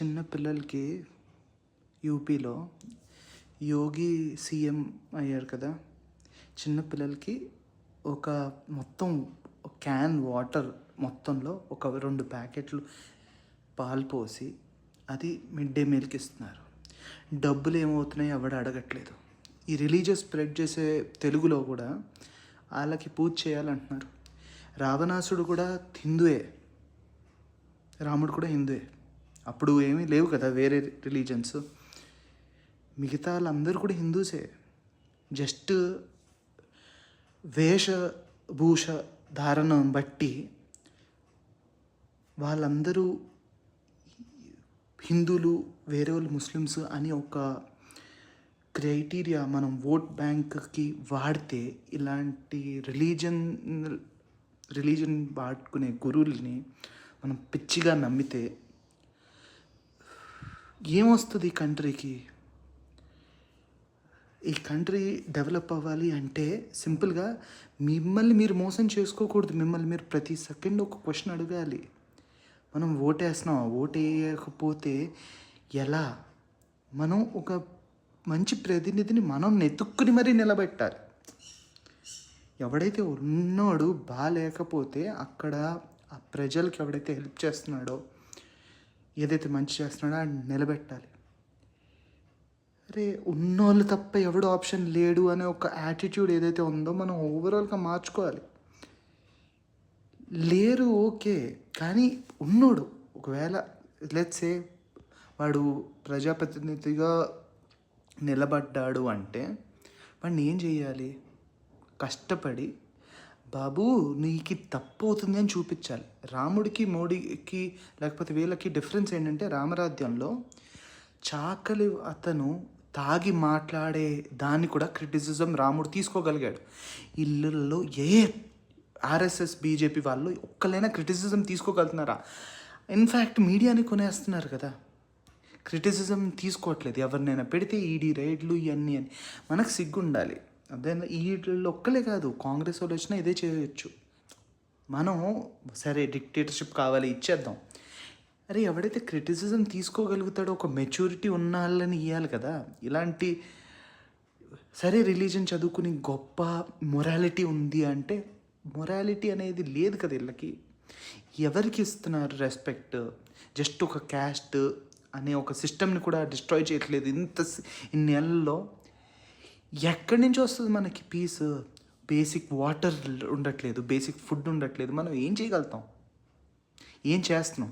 చిన్న పిల్లలకి యూపీలో యోగి సీఎం అయ్యారు కదా. చిన్న పిల్లలకి ఒక మొత్తం క్యాన్ వాటర్ మొత్తంలో ఒక 2 ప్యాకెట్లు పాలు పోసి అది మిడ్ డే మీల్కి ఇస్తున్నారు. డబ్బులు ఏమవుతున్నాయి ఎవడు అడగట్లేదు. ఈ రిలీజియస్ స్ప్రెడ్ చేసే తెలుగులో కూడా వాళ్ళకి పూజ చేయాలంటున్నారు. రావణాసుడు కూడా హిందువే, రాముడు కూడా హిందువే. అప్పుడు ఏమీ లేవు కదా వేరే రిలీజన్స్. మిగతా వాళ్ళందరూ కూడా హిందూసే. జస్ట్ వేషభూష ధారణ బట్టి వాళ్ళందరూ హిందువులు, వేరే వాళ్ళు ముస్లిమ్స్ అని ఒక క్రైటీరియా మనం ఓట్ బ్యాంక్కి వాడితే, ఇలాంటి రిలీజన్ వాడుకునే గురువుల్ని మనం పిచ్చిగా నమ్మితే ఏమొస్తుంది ఈ కంట్రీకి? ఈ కంట్రీ డెవలప్ అవ్వాలి అంటే సింపుల్గా మిమ్మల్ని మీరు మోసం చేసుకోకూడదు. మిమ్మల్ని మీరు ప్రతి సెకండ్ ఒక క్వశ్చన్ అడగాలి. మనం ఓటేస్తున్నాం, ఓటేయకపోతే ఎలా? మనం ఒక మంచి ప్రతినిధిని మనం నెతుక్కుని మరీ నిలబెట్టాలి. ఎవడైతే ఉన్నాడు బాగాలేకపోతే అక్కడ ఆ ప్రజలకి ఎవడైతే హెల్ప్ చేస్తున్నాడో, ఏదైతే మంచి చేస్తున్నాడో అది నిలబెట్టాలి. అరే ఉన్నోళ్ళు తప్ప ఎవడు ఆప్షన్ లేడు అనే ఒక యాటిట్యూడ్ ఏదైతే ఉందో మనం ఓవరాల్గా మార్చుకోవాలి. లేరు ఓకే, కానీ ఉన్నోడు ఒకవేళ లెట్స్ సే వాడు ప్రజాప్రతినిధిగా నిలబడ్డాడు అంటే వాడిని ఏం చేయాలి? కష్టపడి బాబు నీకు తప్పు అవుతుంది అని చూపించాలి. రాముడికి మోడీకి లేకపోతే వీళ్ళకి డిఫరెన్స్ ఏంటంటే, రామరాజ్యంలో చాకలి అతను తాగి మాట్లాడే దాన్ని కూడా క్రిటిసిజం రాముడు తీసుకోగలిగాడు. ఇళ్ళల్లో ఆర్ఎస్ఎస్ బీజేపీ వాళ్ళు ఒక్కలైనా క్రిటిసిజం తీసుకోగలుగుతున్నారా? ఇన్ఫ్యాక్ట్ మీడియాని కొనేస్తున్నారు కదా, క్రిటిసిజం తీసుకోవట్లేదు. ఎవరినైనా పెడితే ఈడీ రైడ్లు ఇవన్నీ అని. మనకు సిగ్గు ఉండాలి. అదే వీళ్ళు ఒక్కలే కాదు, కాంగ్రెస్ వాళ్ళు వచ్చినా ఇదే చేయొచ్చు. మనం సరే డిక్టేటర్షిప్ కావాలి ఇచ్చేద్దాం. అరే ఎవడైతే క్రిటిసిజం తీసుకోగలుగుతాడో ఒక మెచ్యూరిటీ ఉన్న వాళ్ళని ఇవ్వాలి కదా. ఇలాంటి సరే రిలీజన్ చదువుకుని గొప్ప మొరాలిటీ ఉంది అంటే, మొరాలిటీ అనేది లేదు కదా వీళ్ళకి. ఎవరికి ఇస్తున్నారు రెస్పెక్ట్? జస్ట్ ఒక క్యాస్ట్ అనే ఒక సిస్టమ్ని కూడా డిస్ట్రాయ్ చేయట్లేదు. ఇన్ని నెలల్లో ఎక్కడి నుంచి వస్తుంది మనకి పీస్? బేసిక్ వాటర్ ఉండట్లేదు, బేసిక్ ఫుడ్ ఉండట్లేదు. మనం ఏం చేయగలుగుతాం? ఏం చేస్తున్నాం?